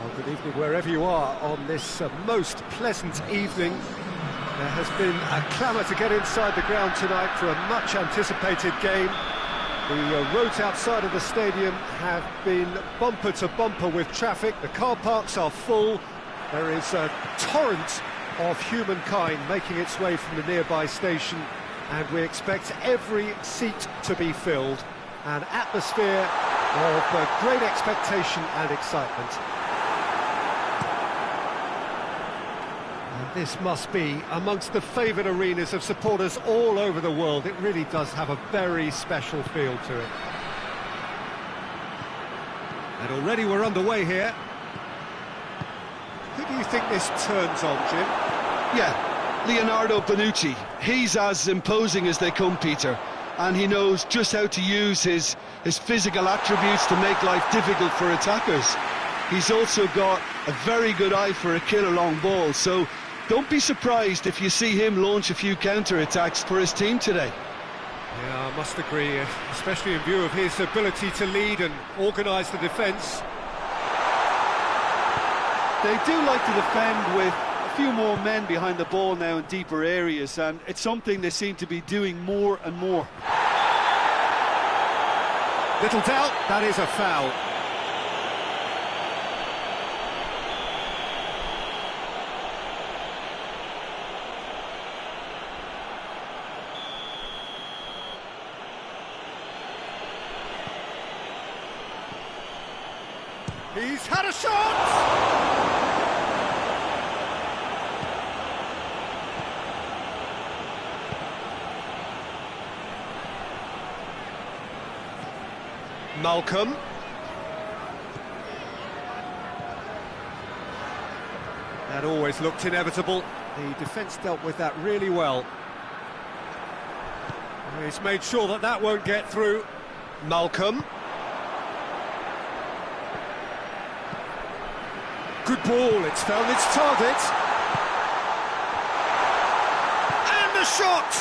Well, good evening wherever you are on this most pleasant evening. There has been a clamour to get inside the ground tonight for a much anticipated game. The roads outside of the stadium have been bumper to bumper with traffic. The car parks are full. There is a torrent of humankind making its way from the nearby station, and we expect every seat to be filled. An atmosphere of great expectation and excitement. And this must be amongst the favoured arenas of supporters all over the world. It really does have a very special feel to it. And already we're underway here. Who do you think this turns on, Jim? Yeah, Leonardo Bonucci. He's as imposing as they come, Peter. And he knows just how to use his physical attributes to make life difficult for attackers. He's also got a very good eye for a killer long ball, so don't be surprised if you see him launch a few counter-attacks for his team today. Yeah, I must agree, especially in view of his ability to lead and organise the defence. They do like to defend with a few more men behind the ball now in deeper areas, and it's something they seem to be doing more and more. Little doubt, that is a foul. He's had a shot! Malcolm. That always looked inevitable. The defence dealt with that really well. He's made sure that that won't get through. Malcolm. Good ball, it's found its target. And the shot!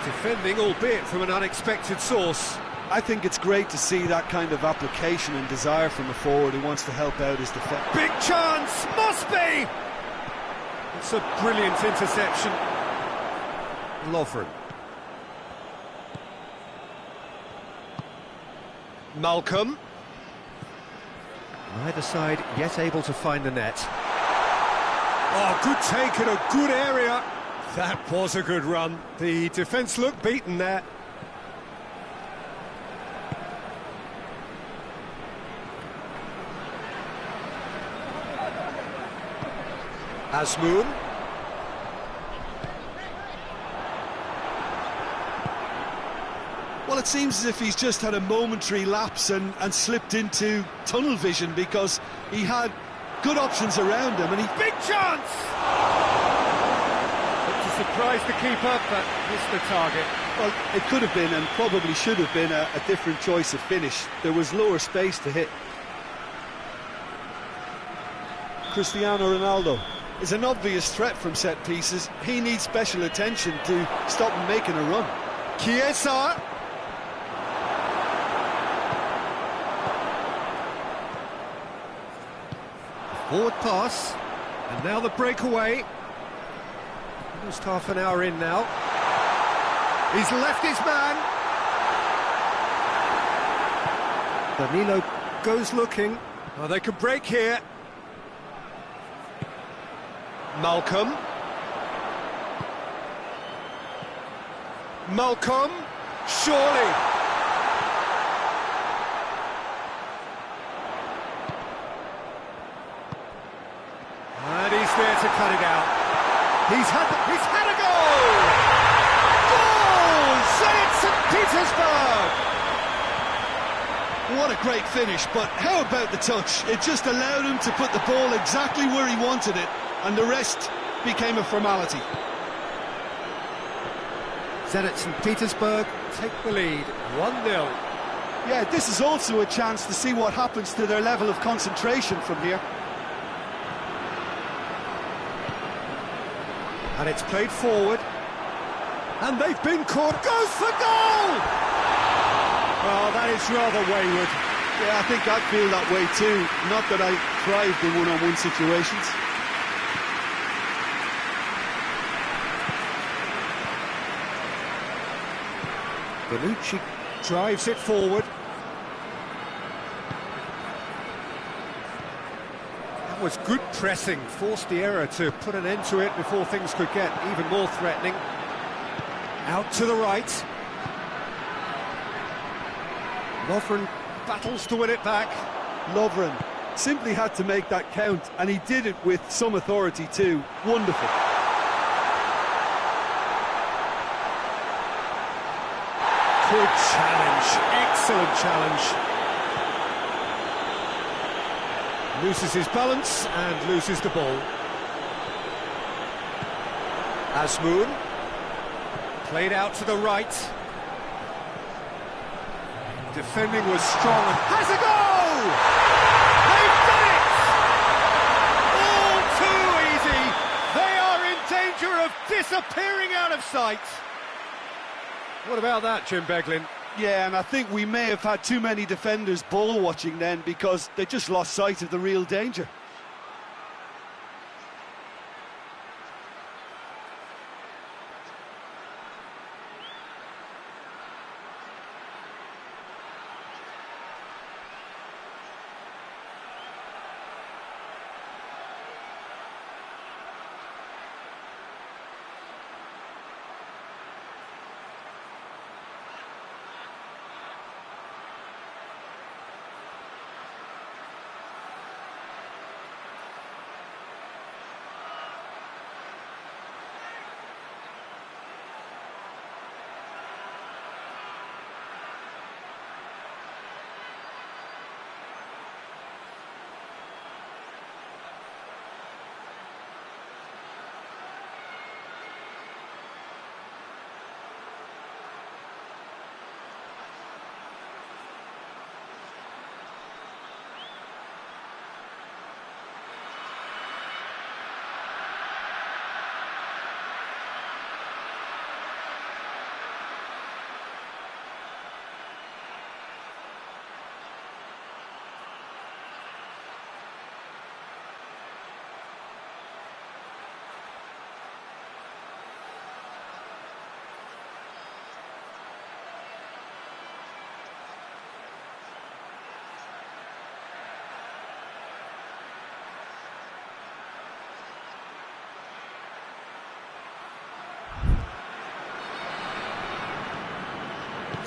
Defending, albeit from an unexpected source. I think it's great to see that kind of application and desire from a forward who wants to help out his defence. Big chance! Must be! It's a brilliant interception. Lovren. Malcolm. Neither side yet able to find the net. Oh, good take in a good area. That was a good run. The defence looked beaten there. Azmoun. Well, it seems as if he's just had a momentary lapse and slipped into tunnel vision, because he had good options around him and he... Big chance! Surprised the keeper, but missed the target. Well, it could have been and probably should have been a different choice of finish. There was lower space to hit. Cristiano Ronaldo is an obvious threat from set pieces. He needs special attention to stop him making a run. Chiesa. Forward pass, and now the breakaway. Almost half an hour in now. He's left his man. Danilo goes looking. Oh, they can break here. Malcolm. Malcolm. Surely. And he's there to cut it out. He's had a goal! Goal! Zenit St. Petersburg! What a great finish, but how about the touch? It just allowed him to put the ball exactly where he wanted it, and the rest became a formality. Zenit St. Petersburg take the lead, 1-0. Yeah, this is also a chance to see what happens to their level of concentration from here. And it's played forward. And they've been caught. Goes for goal! Oh, that is rather wayward. Yeah, I think I'd feel that way too. Not that I thrived in one-on-one situations. Bonucci drives it forward. That was good pressing, forced the error to put an end to it before things could get even more threatening. Out to the right. Lovren battles to win it back. Lovren simply had to make that count, and he did it with some authority too. Wonderful. Good challenge, excellent challenge. Loses his balance and loses the ball. Asmoon, played out to the right. Defending was strong, has a goal! They've done it! All too easy! They are in danger of disappearing out of sight. What about that, Jim Beglin? Yeah, and I think we may have had too many defenders ball watching then, because they just lost sight of the real danger.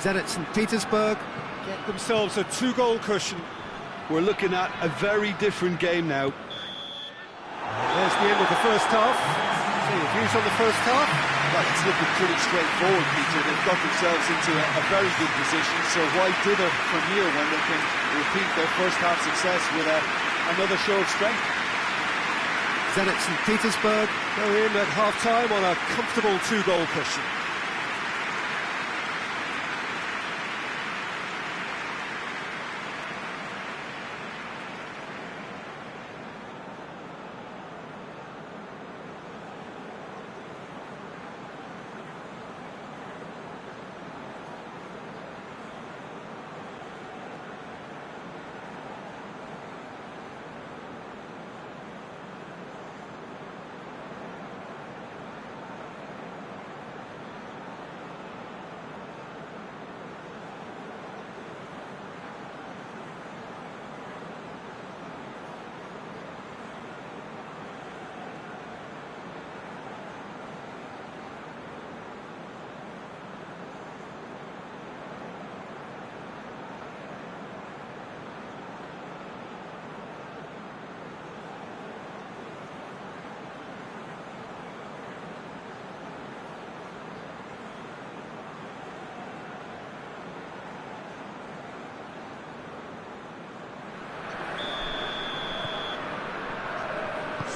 Zenit St. Petersburg get themselves a two-goal cushion. We're looking at a very different game now. There's the end of the first half. See your views on the first half? Well, it's looking pretty straightforward, Peter. They've got themselves into a very good position, so why dither from here when they can repeat their first half success with another show of strength? Zenit St. Petersburg go in at half-time on a comfortable two-goal cushion.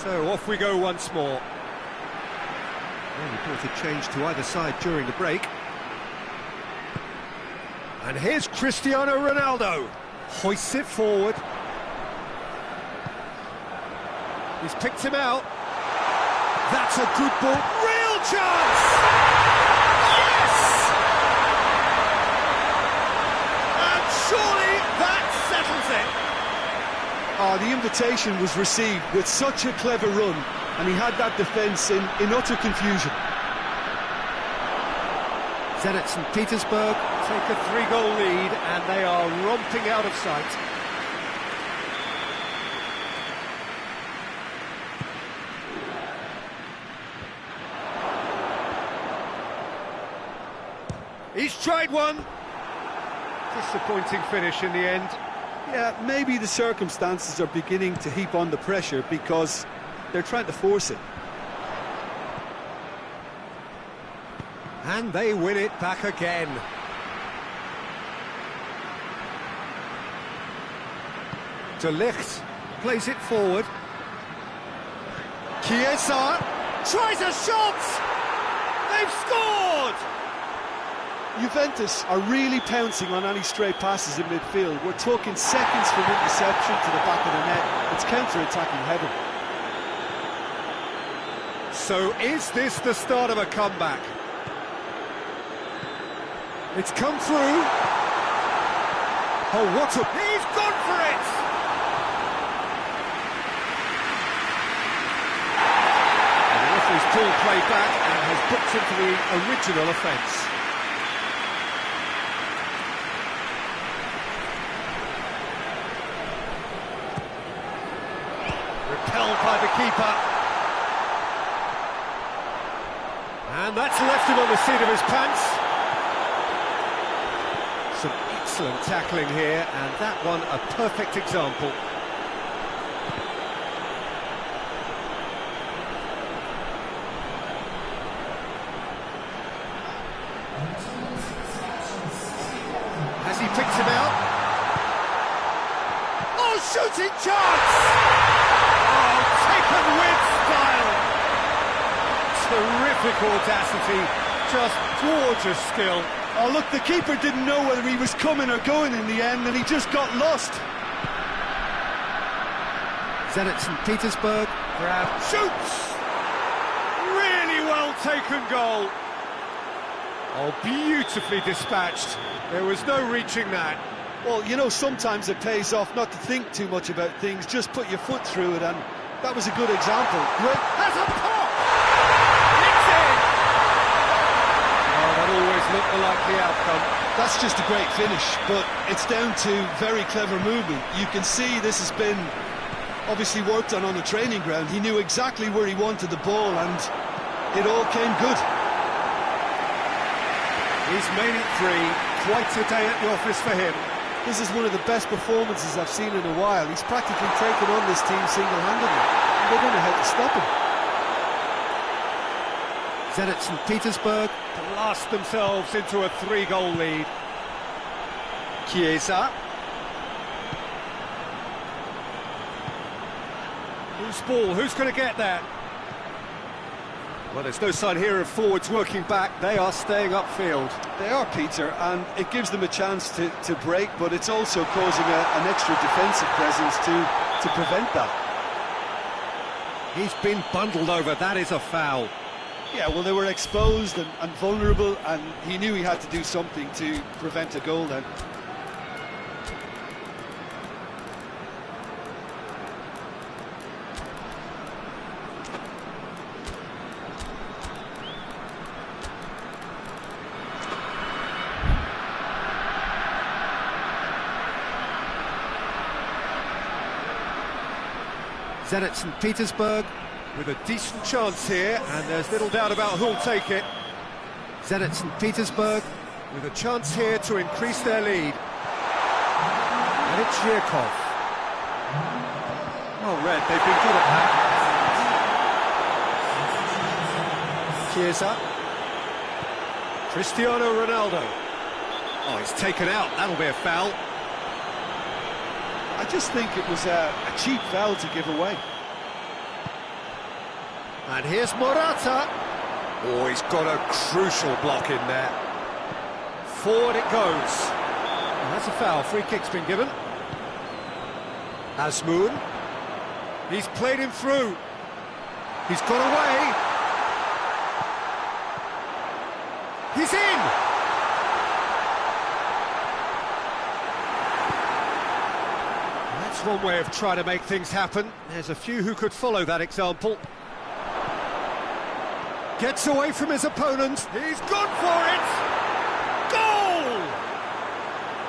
So off we go once more. Well, reported change to either side during the break. And here's Cristiano Ronaldo. Hoists it forward. He's picked him out. That's a good ball. chance! Yes! And surely that settles it. Oh, the invitation was received with such a clever run, and he had that defence in utter confusion. Zenit St. Petersburg take a 3-goal lead, and they are romping out of sight. He's tried one. Disappointing finish in the end. Yeah, maybe the circumstances are beginning to heap on the pressure because they're trying to force it. And they win it back again. De Ligt plays it forward. Chiesa tries a shot! They've scored! Juventus are really pouncing on any stray passes in midfield. We're talking seconds from interception to the back of the net. It's counter-attacking heaven. So is this the start of a comeback? It's come through. Oh, what a... He's gone for it! And the referee's pulled play back and has booked him for the original offence. Repelled by the keeper. And that's left him on the seat of his pants. Some excellent tackling here, and that one a perfect example. Has he picked him out? Oh, shooting chance! Oh, taken with style! Terrific audacity, just gorgeous skill. Oh, look, the keeper didn't know whether he was coming or going in the end, and he just got lost. Zenit St. Petersburg, grab, shoots! Really well taken goal. Oh, beautifully dispatched. There was no reaching that. Well, you know, sometimes it pays off not to think too much about things, just put your foot through it, and that was a good example. Great. Has a pop! It's in! Oh, that always looked the likely outcome. That's just a great finish, but it's down to very clever movement. You can see this has been obviously worked on the training ground. He knew exactly where he wanted the ball, and it all came good. He's made it 3. Quite a day at the office for him. This is one of the best performances I've seen in a while. He's practically taken on this team single-handedly. They don't know how to stop him. Zenit St. Petersburg blast themselves into a 3-goal lead. Chiesa. Who's ball? Who's going to get that? Well, there's no sign here of forwards working back. They are staying upfield. They are, Peter, and it gives them a chance to break, but it's also causing an extra defensive presence to prevent that. He's been bundled over. That is a foul. Yeah, well, they were exposed and vulnerable, and he knew he had to do something to prevent a goal then. Zenit St. Petersburg with a decent chance here, and there's little doubt about who'll take it. Zenit St. Petersburg with a chance here to increase their lead. And it's Zhirkov. Oh, Red, they've been good at that. Chiesa. Cristiano Ronaldo. Oh, he's taken out. That'll be a foul. I just think it was a cheap foul to give away. And here's Morata. Oh, he's got a crucial block in there. Forward it goes. And that's a foul. Free kick's been given. Azmoun. He's played him through. He's got away. He's in! That's one way of trying to make things happen. There's a few who could follow that example. Gets away from his opponent. He's gone for it! Goal!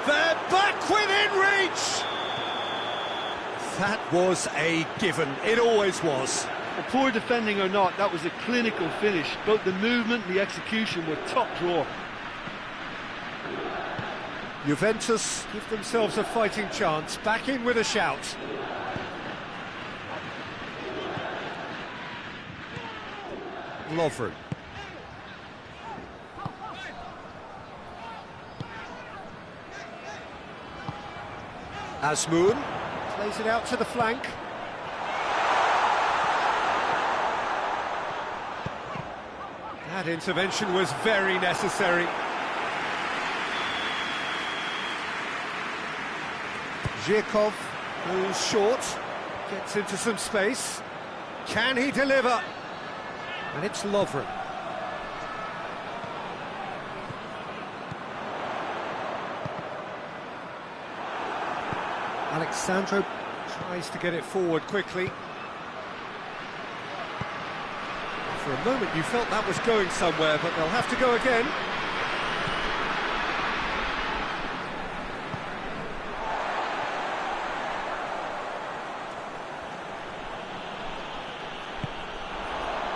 They're back within reach! That was a given. It always was. Well, poor defending or not, that was a clinical finish. Both the movement and the execution were top drawer. Juventus give themselves a fighting chance. Back in with a shout. Lovren. Asmoon plays it out to the flank. That intervention was very necessary. Zhirkov goes short, gets into some space. Can he deliver? And it's Lovren. Alexandro tries to get it forward quickly. For a moment you felt that was going somewhere, but they'll have to go again.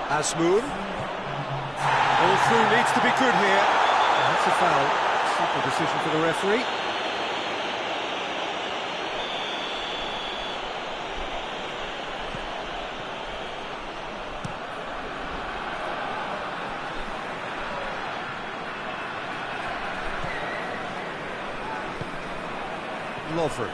Asmoon. All through needs to be good here. That's a foul. Simple decision for the referee. Lovren.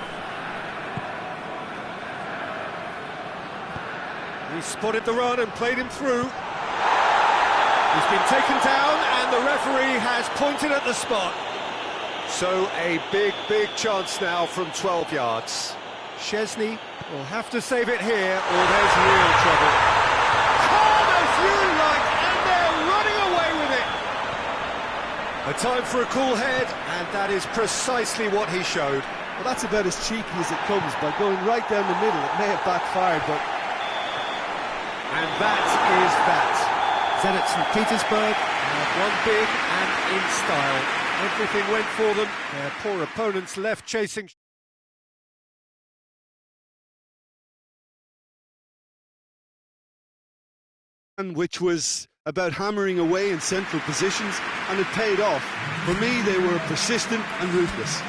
He spotted the run and played him through. He's been taken down and the referee has pointed at the spot. So a big chance now from 12 yards. Szczesny will have to save it here or there's real trouble. Calm as you like, and they're running away with it. A time for a cool head, and that is precisely what he showed. Well, that's about as cheeky as it comes. By going right down the middle, it may have backfired, but... And that is that. Zenit St. Petersburg have won big and in style. Everything went for them. Their poor opponents left chasing... which was about hammering away in central positions, and it paid off. For me, they were persistent and ruthless.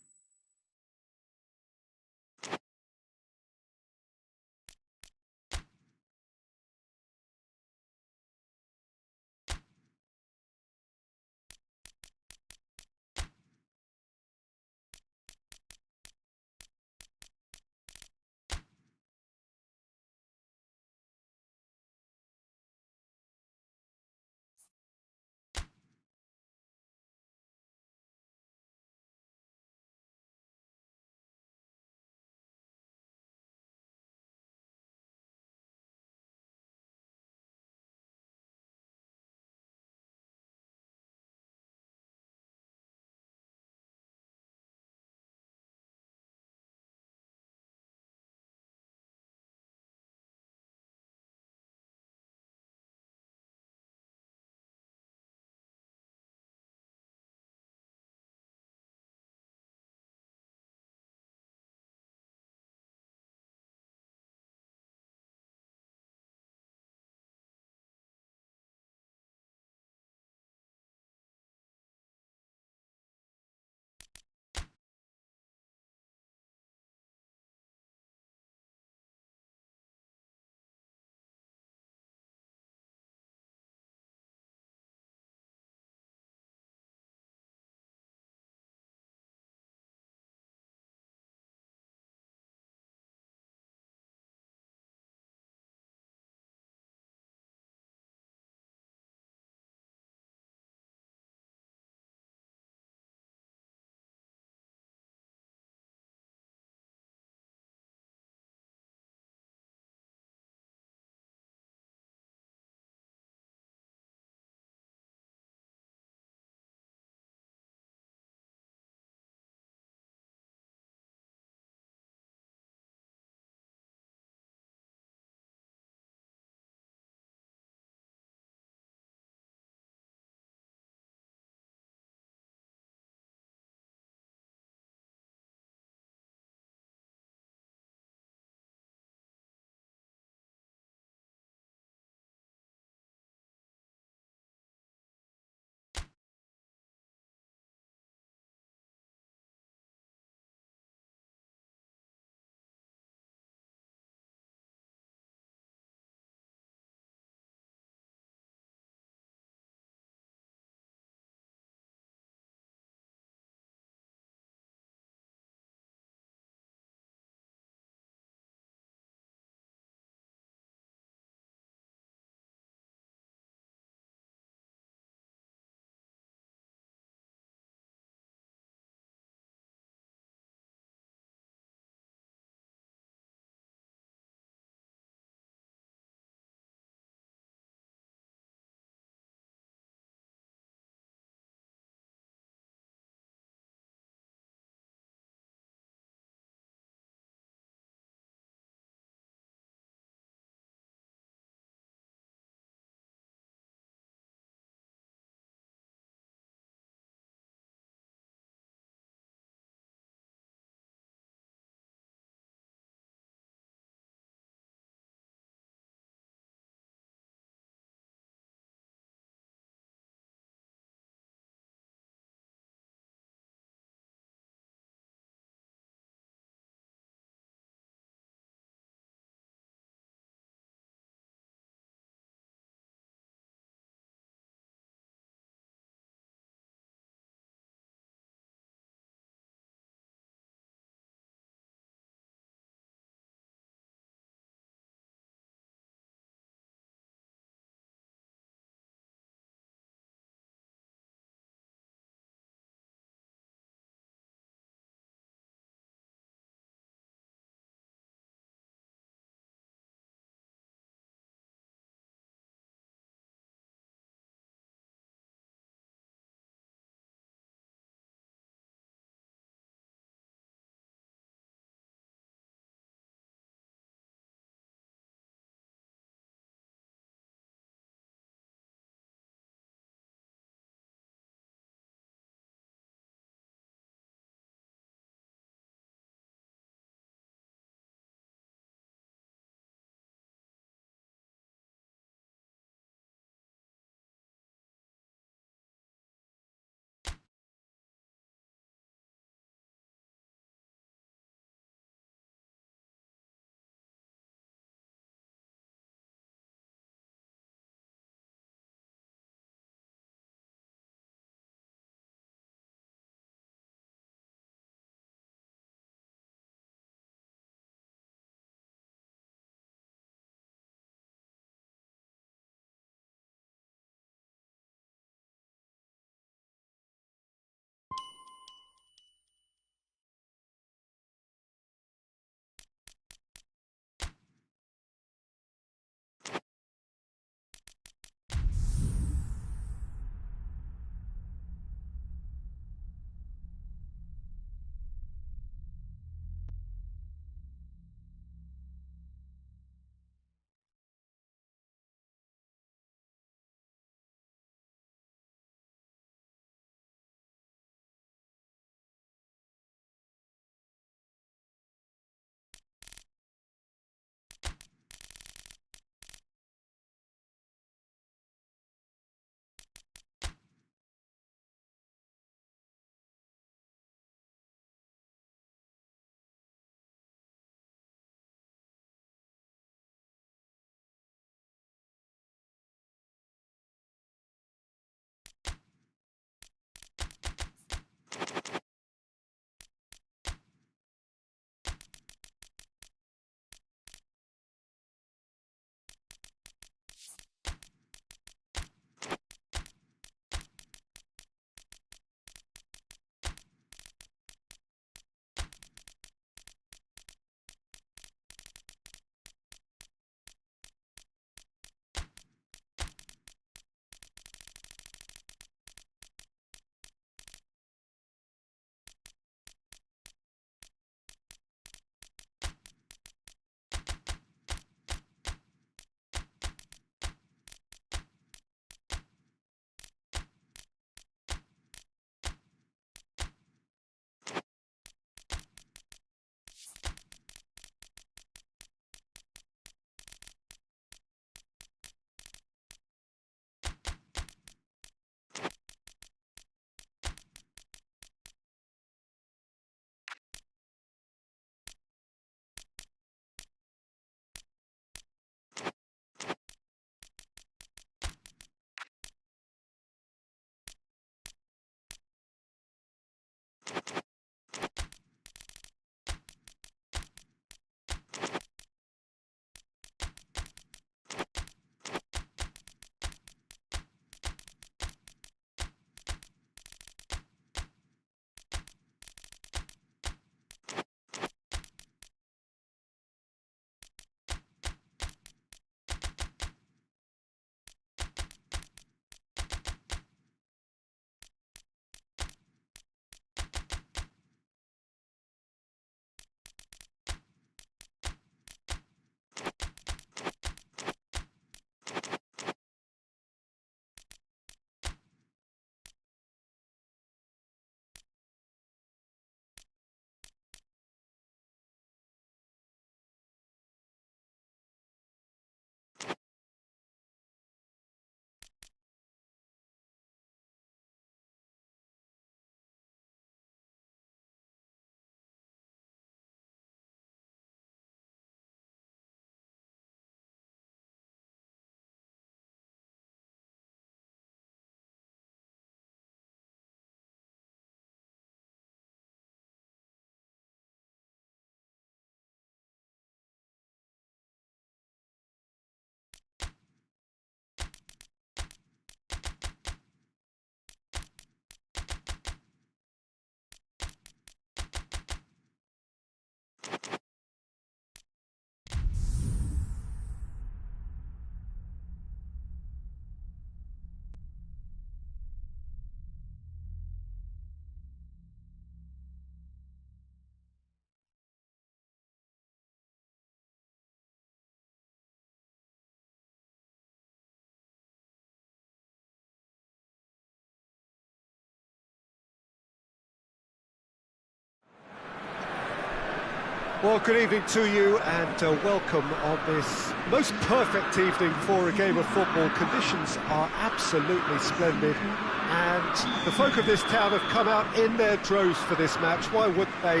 Well, good evening to you and welcome on this most perfect evening for a game of football. Conditions are absolutely splendid and the folk of this town have come out in their droves for this match. Why wouldn't they?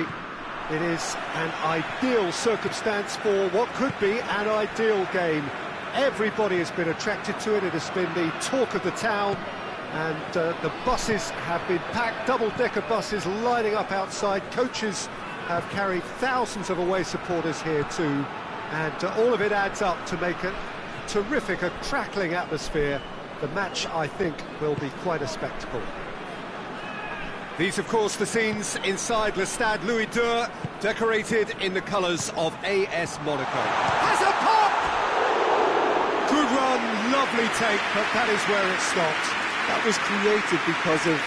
It is an ideal circumstance for what could be an ideal game. Everybody has been attracted to it. It has been the talk of the town and the buses have been packed, double-decker buses lining up outside. Coaches have carried thousands of away supporters here too, and all of it adds up to make a terrific, a crackling atmosphere. The match, I think, will be quite a spectacle. These, of course, the scenes inside Le Stade Louis II, decorated in the colours of AS Monaco. Has a pop! Good run, lovely take, but that is where it stopped. That was created because of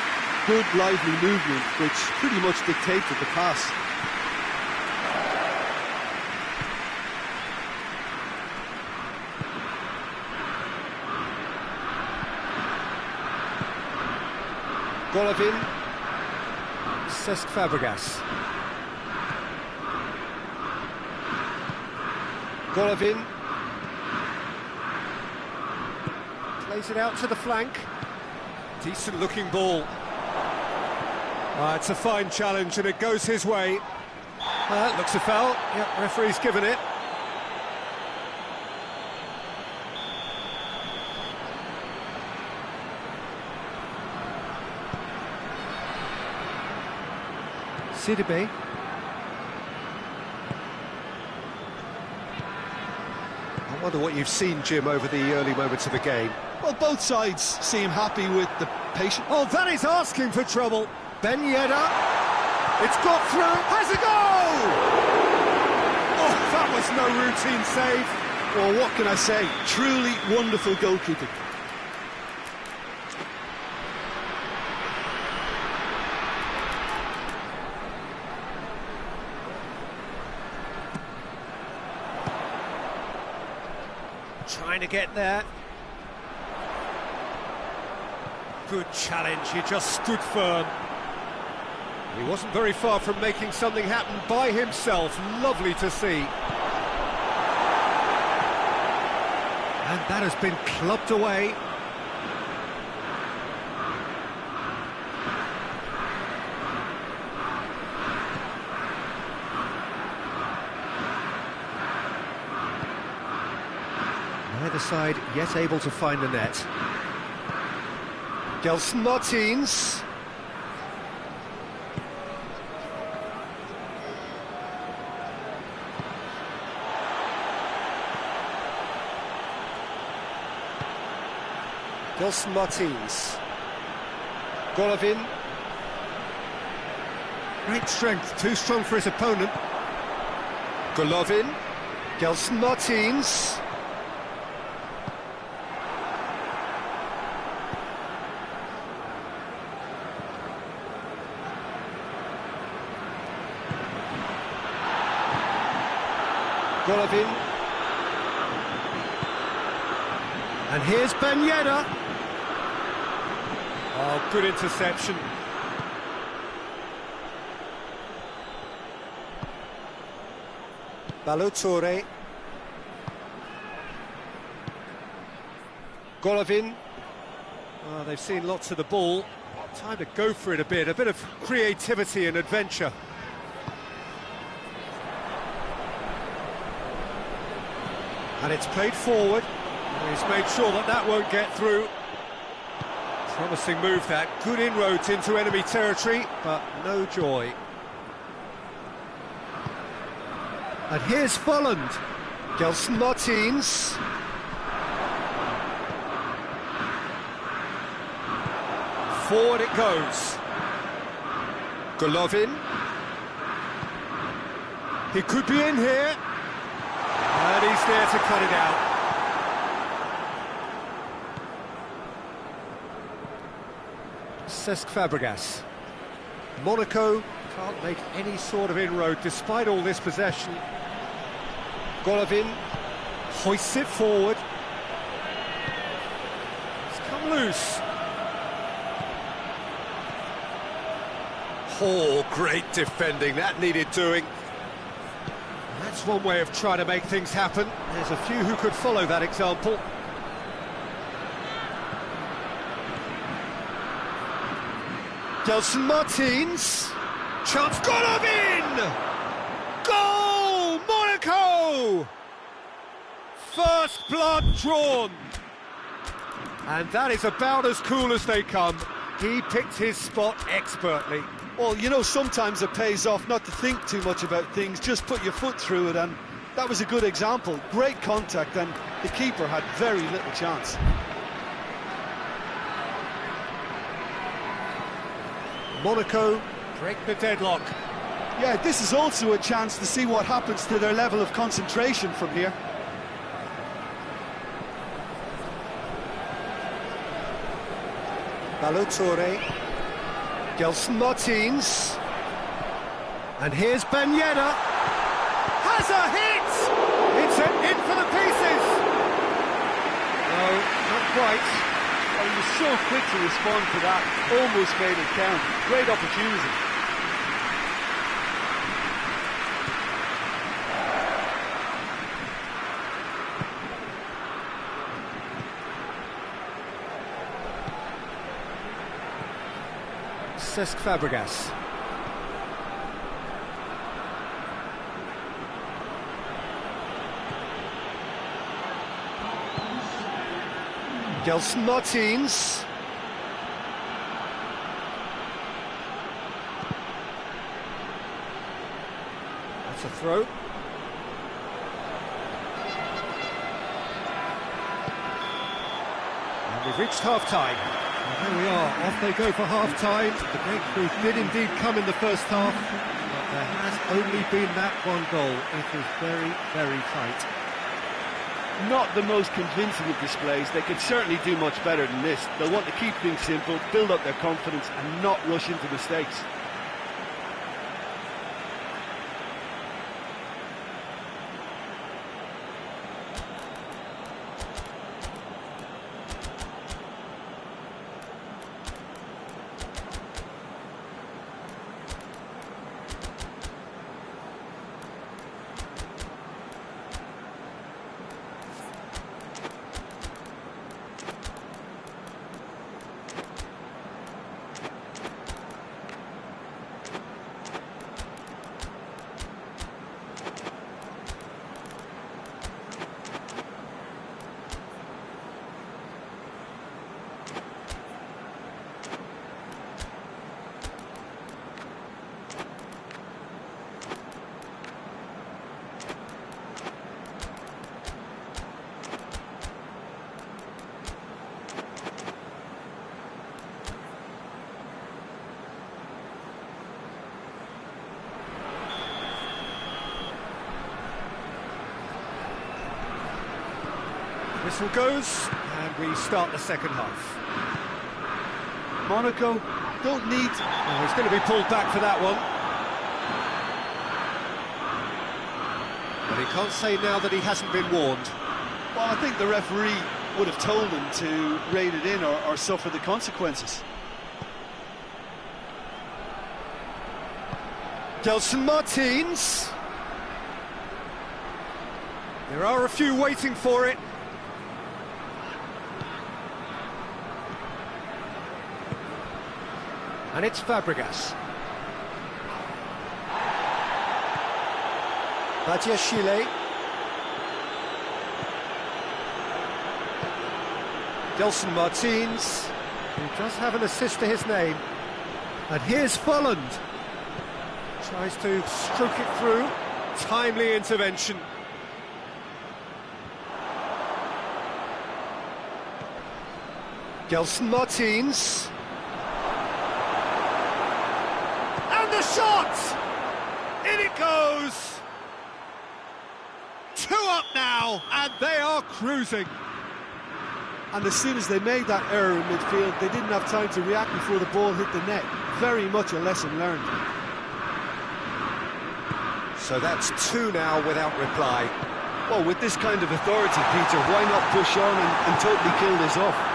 good, lively movement, which pretty much dictated the pass. Golovin, Cesc Fabregas. Golovin plays it out to the flank. Decent looking ball. It's a fine challenge and it goes his way. Looks a foul. Yep, referee's given it. Sidibe. I wonder what you've seen, Jim, over the early moments of the game. Well, both sides seem happy with the patient. Oh, that is asking for trouble. Ben Yedder. It's got through. Has a goal! Oh, that was no routine save. Well, what can I say? Truly wonderful goalkeeping. Trying to get there. Good challenge, he just stood firm. He wasn't very far from making something happen by himself. Lovely to see. And that has been clubbed away. Neither side yet able to find the net. Gelson Martins. Gelson Martins. Golovin. Great strength, too strong for his opponent. Golovin. Gelson Martins. Golovin. And here's Ben Yedder. Oh, good interception. Balotore. Golovin. Oh, they've seen lots of the ball. Time to go for it a bit of creativity and adventure. And it's played forward. And he's made sure that that won't get through. Promising move that. Good inroads into enemy territory, but no joy. And here's Folland. Gelson Martins. Forward it goes. Golovin. He could be in here. And he's there to cut it out. Cesc Fabregas. Monaco can't make any sort of inroad despite all this possession. Golovin hoists it forward. It's come loose. Oh, great defending, that needed doing. That's one way of trying to make things happen. There's a few who could follow that example. Gelson Martins. Chance got him in! Goal! Monaco! First blood drawn. And that is about as cool as they come. He picked his spot expertly. Well, you know, sometimes it pays off not to think too much about things, just put your foot through it, and that was a good example. Great contact, and the keeper had very little chance. Monaco break the deadlock. Yeah, this is also a chance to see what happens to their level of concentration from here. Balotore, Gelson Martins, and here's Ben Yedder, has a hit! It's in for the pieces! No, not quite. Well, he was so quick to respond to that, almost made it count. Great opportunity. Cesc Fabregas. Gelson Martins. That's a throw. And we've reached half-time. And there we are, off they go for half-time. The breakthrough did indeed come in the first half, but there has only been that one goal. It is very, very tight. Not the most convincing of displays. They could certainly do much better than this. They'll want to keep things simple, build up their confidence and not rush into mistakes. Whistle goes, and we start the second half. Monaco don't need... Oh, he's going to be pulled back for that one. But he can't say now that he hasn't been warned. Well, I think the referee would have told him to rein it in or suffer the consequences. Gelson Martins. There are a few waiting for it. And it's Fabregas. Badiashile. Gelson Martins, who does have an assist to his name. And here's Folland. Tries to stroke it through. Timely intervention. Gelson Martins. And the shot! In it goes! 2 up now, and they are cruising. And as soon as they made that error in midfield, they didn't have time to react before the ball hit the net. Very much a lesson learned. So that's 2 now without reply. Well, with this kind of authority, Peter, why not push on and totally kill this off?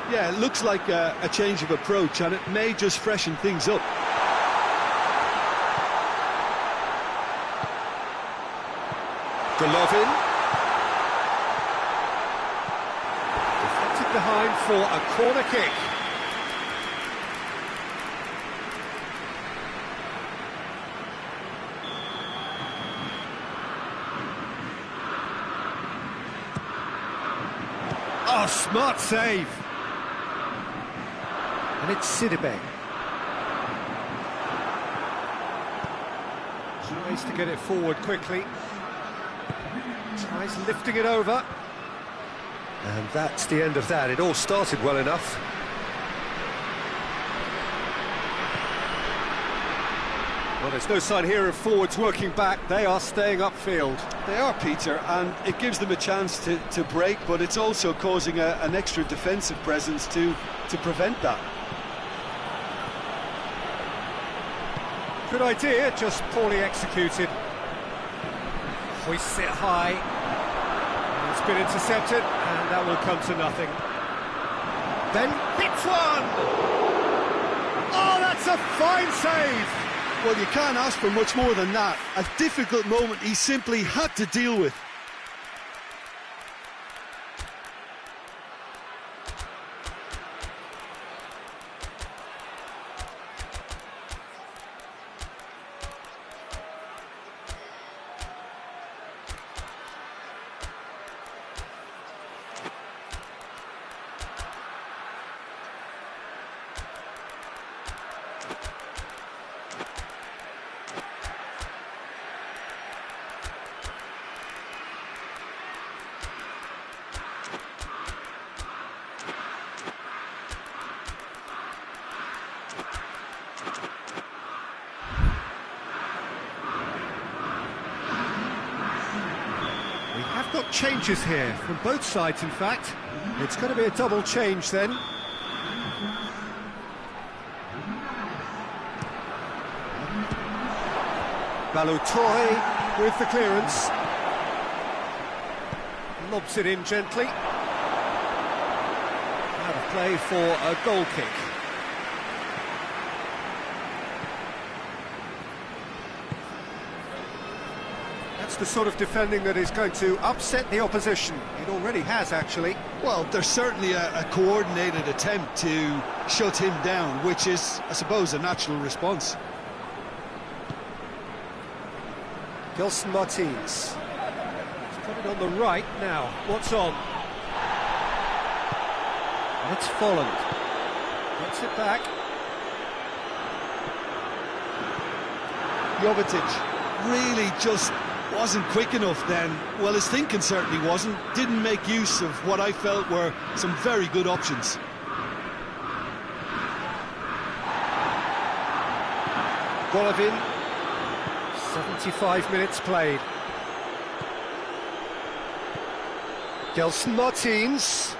Yeah, it looks like a change of approach, and it may just freshen things up. Golovin. Deflected behind for a corner kick. Oh, smart save. And it's Sidibe. Tries to get it forward quickly. Tries lifting it over. And that's the end of that. It all started well enough. Well, there's no sign here of forwards working back. They are staying upfield. They are, Peter, and it gives them a chance to break, but it's also causing an extra defensive presence to prevent that. Good idea, just poorly executed. Hoists it high. It's been intercepted, and that will come to nothing. Then hits one! Oh, that's a fine save! Well, you can't ask for much more than that. A difficult moment he simply had to deal with. Got changes here from both sides, in fact. It's going to be a double change then. Balotore with the clearance. Lobs it in gently. Out of play for a goal kick. The sort of defending that is going to upset the opposition. It already has, actually. Well, there's certainly a coordinated attempt to shut him down, which is, I suppose, a natural response. Gelson Martins. He's got it on the right now. What's on? And it's Folland. Gets it back. Jovetic really just wasn't quick enough then. Well, his thinking certainly wasn't. Didn't make use of what I felt were some very good options. Golovin, 75 minutes played. Gelson Martins.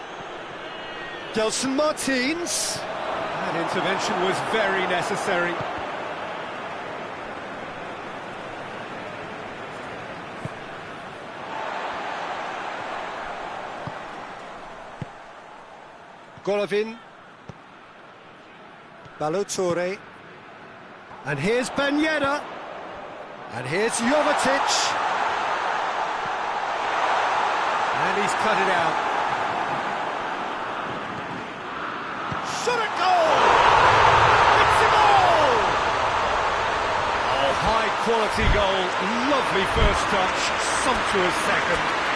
Gelson Martins. That intervention was very necessary. Golovin, Balotore, and here's Ben Yedder, and here's Jovetic, and he's cut it out. Shot at goal! It's a goal! Oh, high quality goal, lovely first touch, sumptuous second.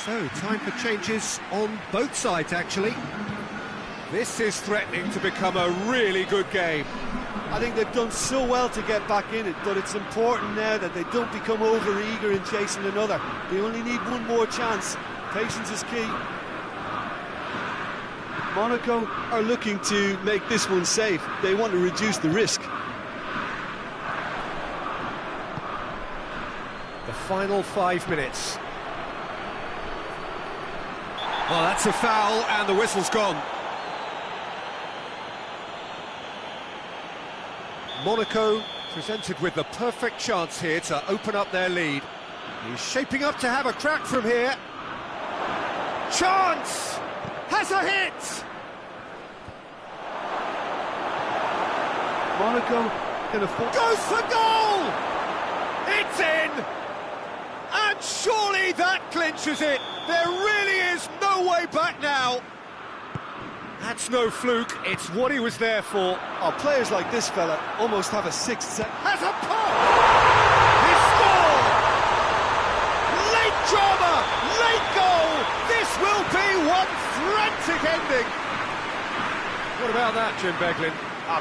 So, time for changes on both sides, actually. This is threatening to become a really good game. I think they've done so well to get back in it, but it's important now that they don't become over-eager in chasing another. They only need one more chance. Patience is key. Monaco are looking to make this one safe. They want to reduce the risk. The final 5 minutes. Well, that's a foul, and the whistle's gone. Monaco presented with the perfect chance here to open up their lead. He's shaping up to have a crack from here. Chance! Has a hit! Monaco can afford... Goes for goal! It's in! And surely that clinches it! There really is no way back now! That's no fluke, it's what he was there for. Oh, players like this fella almost have a sixth sense. Has a pop! He scored! Late drama, late goal! This will be one frantic ending! What about that, Jim Beglin?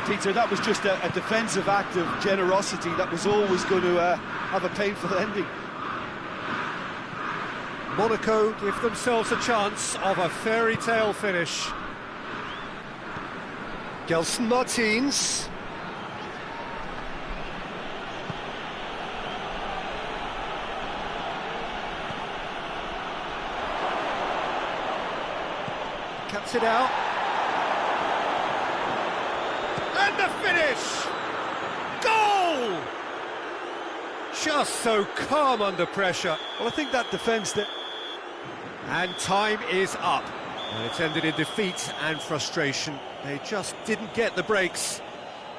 Peter, that was just a defensive act of generosity that was always going to have a painful ending. Monaco give themselves a chance of a fairy tale finish. Gelson Martins. Cuts it out. And the finish! Goal! Just so calm under pressure. Well, I think that defence that... And time is up. And it's ended in defeat and frustration. They just didn't get the breaks.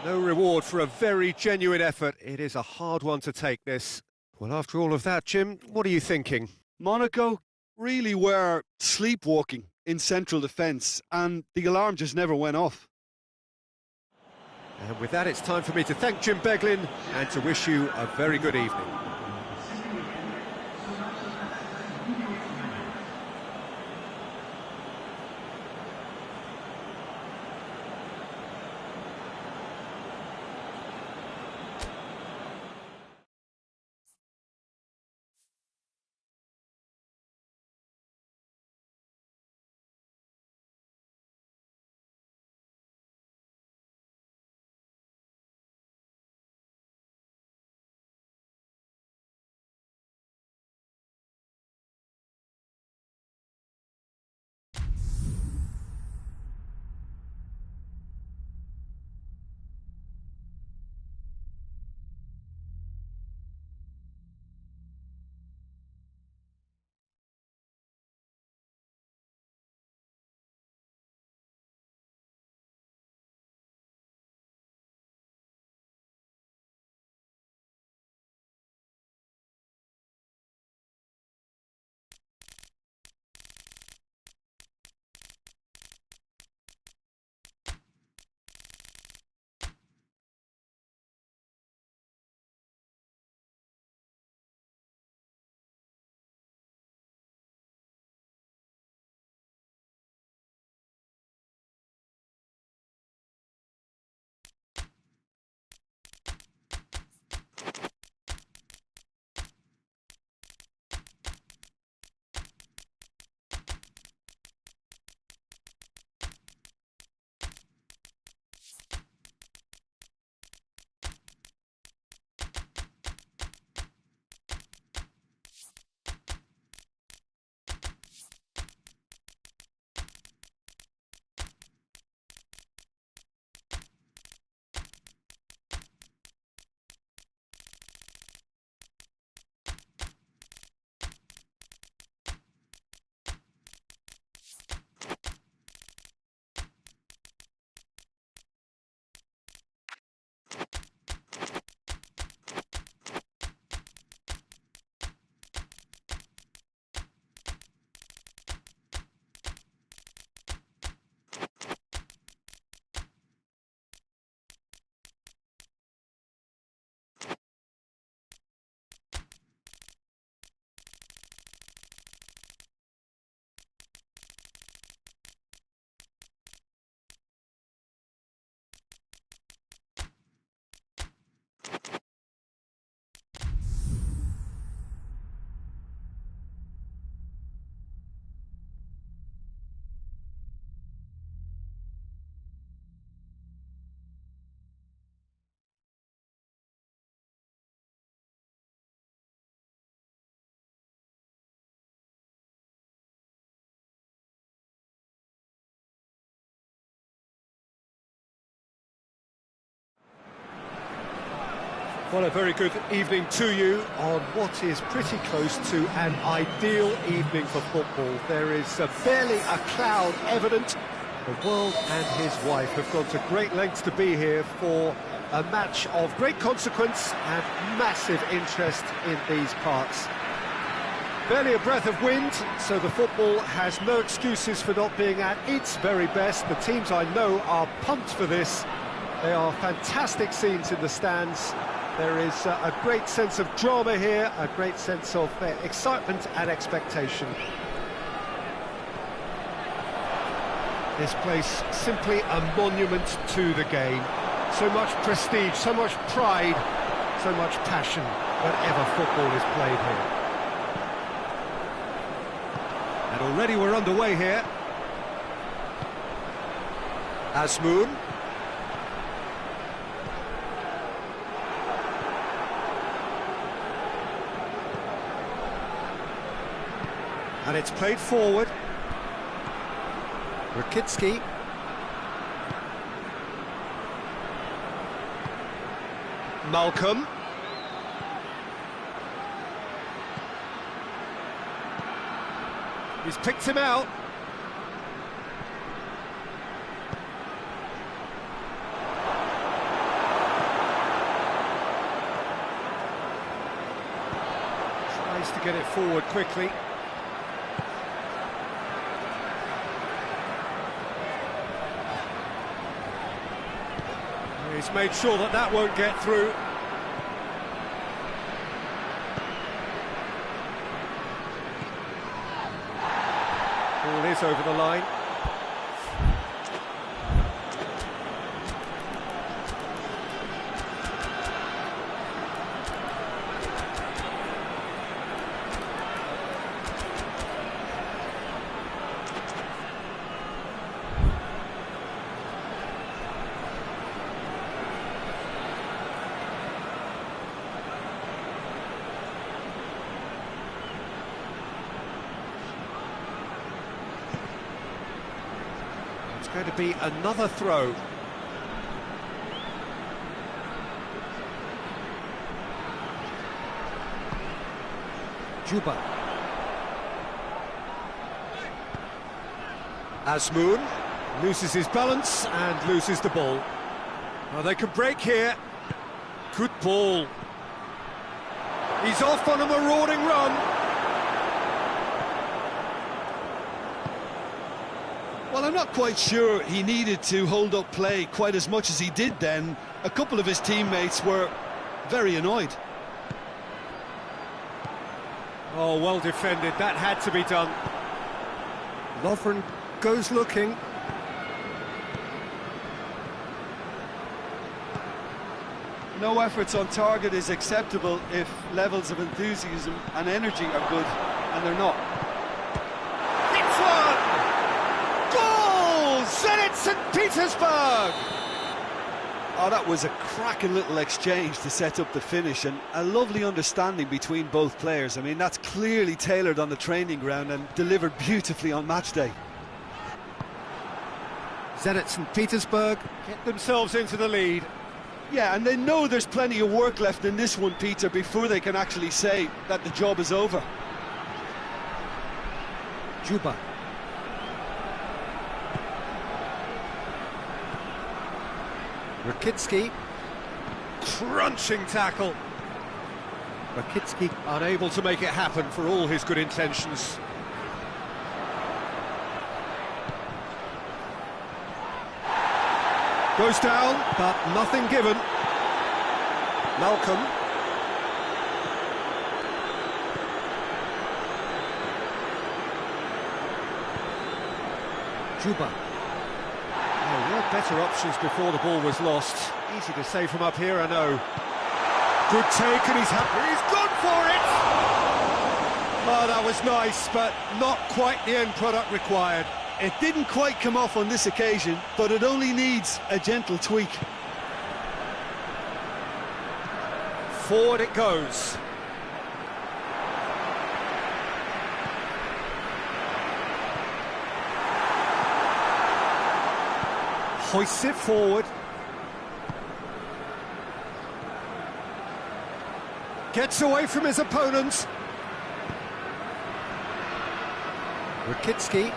No reward for a very genuine effort. It is a hard one to take, this. Well, after all of that, Jim, what are you thinking? Monaco really were sleepwalking in central defence, and the alarm just never went off. And with that, it's time for me to thank Jim Beglin and to wish you a very good evening. Well, a very good evening to you on what is pretty close to an ideal evening for football. There is barely a cloud evident. The world and his wife have gone to great lengths to be here for a match of great consequence and massive interest in these parts. Barely a breath of wind, so the football has no excuses for not being at its very best. The teams I know are pumped for this. They are fantastic scenes in the stands. There is a great sense of drama here, a great sense of excitement and expectation. This place simply a monument to the game. So much prestige, so much pride, so much passion whenever football is played here. And already we're underway here. Azmoun. And it's played forward. Rakitsky. Malcolm. He's picked him out. Tries to get it forward quickly. He's made sure that that won't get through. Ball is over the line. It's going to be another throw. Juba. Azmoun loses his balance and loses the ball. Well, they can break here. Good ball. He's off on a marauding run. Well, I'm not quite sure he needed to hold up play quite as much as he did then. A couple of his teammates were very annoyed. Oh, well defended. That had to be done. Lovren goes looking. No efforts on target is acceptable if levels of enthusiasm and energy are good, and they're not. It's one! Goal! Zenit St. Petersburg! Oh, that was a cracking little exchange to set up the finish, and a lovely understanding between both players. I mean, that's clearly tailored on the training ground and delivered beautifully on match day. Zenit St. Petersburg get themselves into the lead. Yeah, and they know there's plenty of work left in this one, Peter, before they can actually say that the job is over. Juba. Rakitsky. Crunching tackle. Rakitsky unable to make it happen for all his good intentions. Goes down, but nothing given. Malcolm. Juba. Oh, there were better options before the ball was lost. Easy to say from up here, I know. Good take, and he's gone for it! Oh, that was nice, but not quite the end product required. It didn't quite come off on this occasion, but it only needs a gentle tweak. Forward it goes. Hoists it forward. Gets away from his opponent. Rakitsky.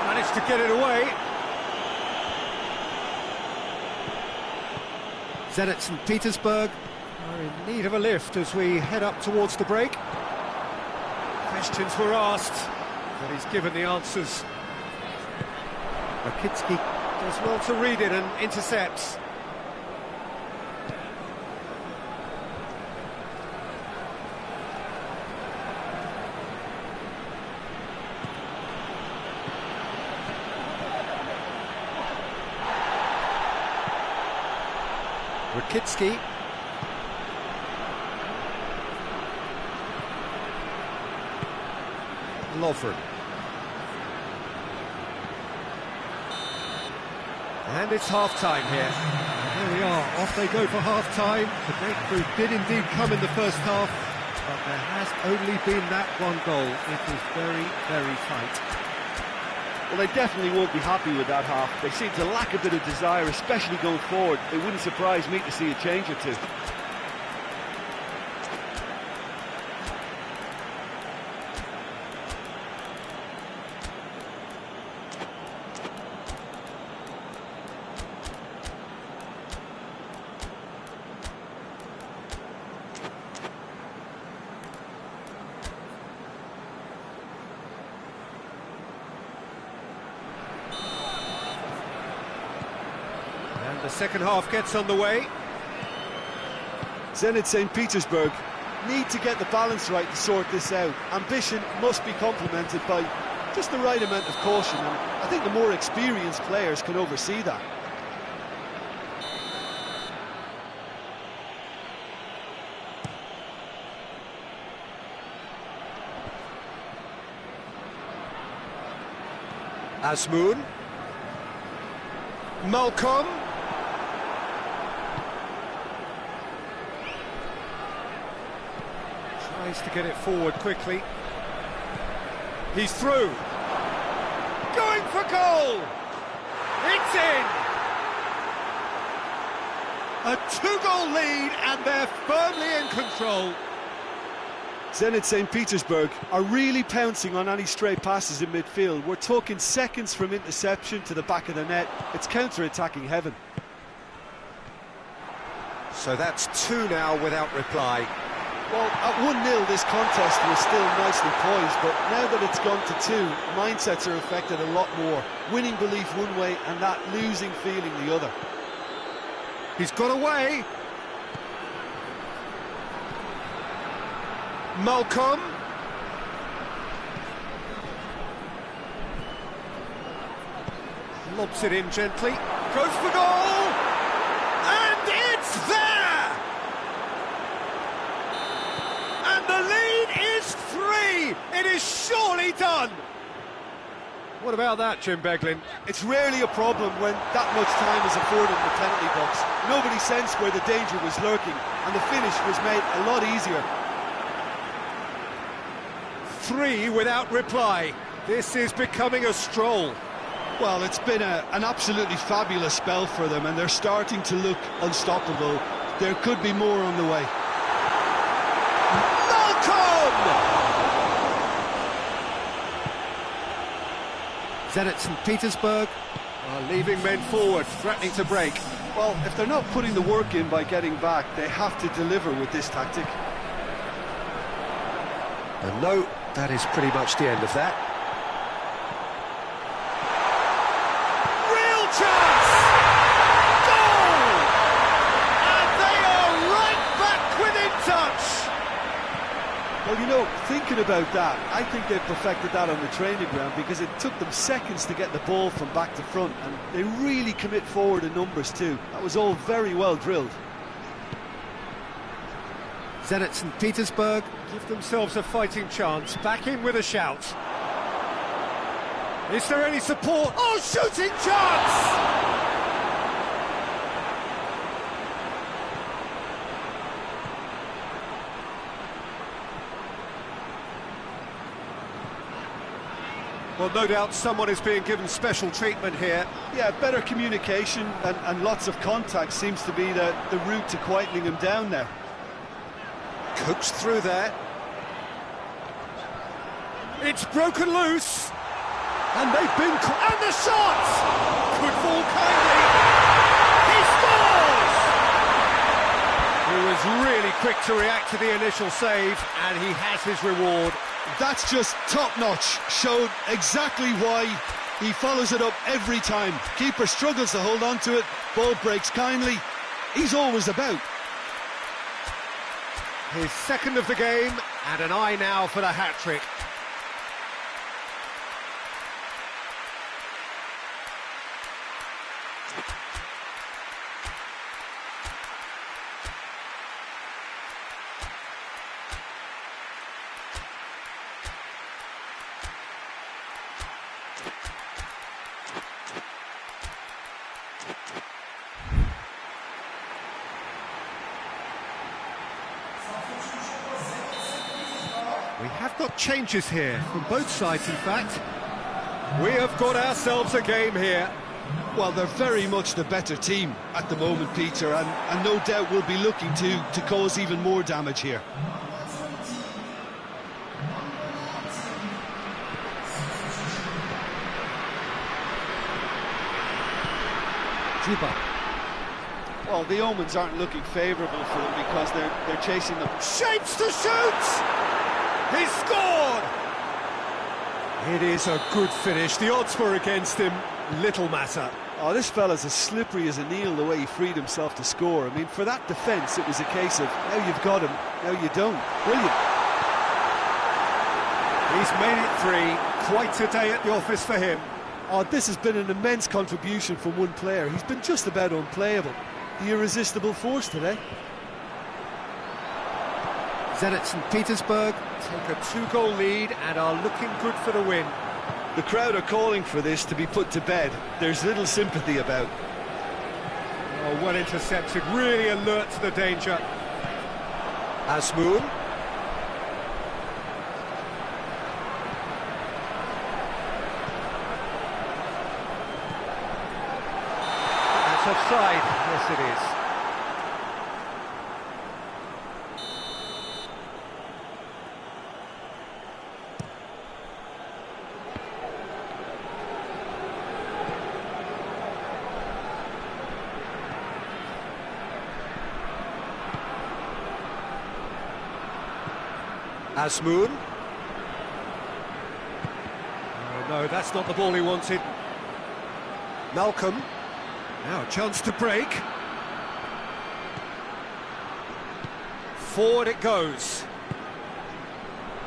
Managed to get it away. Zenit St. Petersburg are in need of a lift as we head up towards the break. Questions were asked, but he's given the answers. Rakitsky does well to read it and intercepts. Rakitsky. Lovren. And it's half-time here. There we are, off they go for half-time. The breakthrough did indeed come in the first half, but there has only been that one goal. It is very, very tight. Well, they definitely won't be happy with that half. They seem to lack a bit of desire, especially going forward. It wouldn't surprise me to see a change or two. The second half gets underway. Zenit St. Petersburg need to get the balance right to sort this out. Ambition must be complemented by just the right amount of caution, and I think the more experienced players can oversee that. Azmoun. Malcolm. Tries to get it forward quickly. He's through. Going for goal! It's in! A two-goal lead and they're firmly in control. Zenit St. Petersburg are really pouncing on any stray passes in midfield. We're talking seconds from interception to the back of the net. It's counter-attacking heaven. So that's two now without reply. Well, at 1-0 this contest was still nicely poised, but now that it's gone to two, mindsets are affected a lot more. Winning belief one way and that losing feeling the other. He's got away. Malcolm. Lobs it in gently. Goes for goal. And it's there! And the lead is 3! It is surely done! What about that, Jim Beglin? It's rarely a problem when that much time is afforded in the penalty box. Nobody sensed where the danger was lurking, and the finish was made a lot easier. 3 without reply. This is becoming a stroll. Well, it's been an absolutely fabulous spell for them, and they're starting to look unstoppable. There could be more on the way. Zenit St. Petersburg are leaving men forward, threatening to break. Well, if they're not putting the work in by getting back, they have to deliver with this tactic. And no, that is pretty much the end of that. Real chance! Goal! And they are right back within touch! Well, you know, thinking about that, I think they've perfected that on the training ground because it took them seconds to get the ball from back to front, and they really commit forward in numbers too. That was all very well drilled. Zenit St. Petersburg give themselves a fighting chance, back in with a shout. Is there any support? Oh, shooting chance! Well, no doubt someone is being given special treatment here. Yeah, better communication and lots of contact seems to be the route to quietening him down now. Coaxed through there. It's broken loose. And they've been... And the shot! Could fall kindly. He scores! He was really quick to react to the initial save, and he has his reward. That's just top-notch. Showed exactly why he follows it up every time. Keeper struggles to hold on to it. Ball breaks kindly. He's always about. His second of the game, and an eye now for the hat-trick. We have got changes here, from both sides in fact. We have got ourselves a game here. Well, they're very much the better team at the moment, Peter, and no doubt will be looking to cause even more damage here. Juba. Well, the omens aren't looking favourable for them because they're chasing them. Shapes to shoot! He scored! It is a good finish. The odds were against him. Little matter. Oh, this fella's as slippery as an eel the way he freed himself to score. I mean, for that defence, it was a case of, now you've got him, now you don't. Brilliant. He's made it three. Quite a day at the office for him. Oh, this has been an immense contribution from one player. He's been just about unplayable. The irresistible force today. Zenit St. Petersburg take a 2-goal lead and are looking good for the win. The crowd are calling for this to be put to bed. There's little sympathy about. Oh, well intercepted, really alert to the danger. Asmoon. That's offside, yes it is. Asmoon. Oh no, that's not the ball he wanted. Malcolm. Now a chance to break. Forward it goes.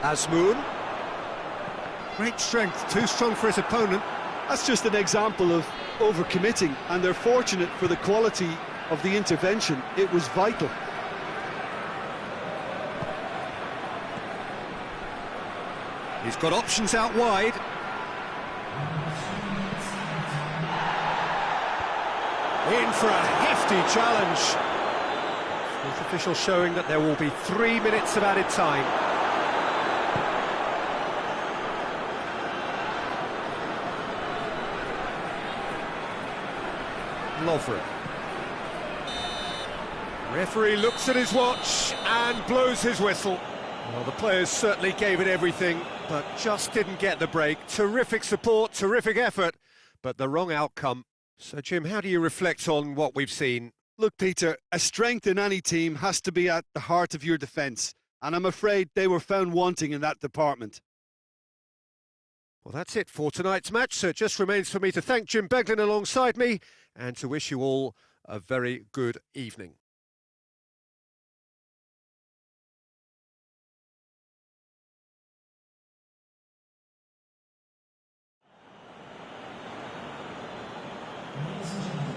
Asmoon. Great strength, too strong for his opponent. That's just an example of overcommitting, and they're fortunate for the quality of the intervention. It was vital. He's got options out wide. In for a hefty challenge. Fourth official showing that there will be 3 minutes of added time. Lovren. Referee looks at his watch and blows his whistle. Well, the players certainly gave it everything, but just didn't get the break. Terrific support, terrific effort, but the wrong outcome. So, Jim, how do you reflect on what we've seen? Look, Peter, a strength in any team has to be at the heart of your defence, and I'm afraid they were found wanting in that department. Well, that's it for tonight's match, so it just remains for me to thank Jim Beglin alongside me and to wish you all a very good evening. Ladies and gentlemen.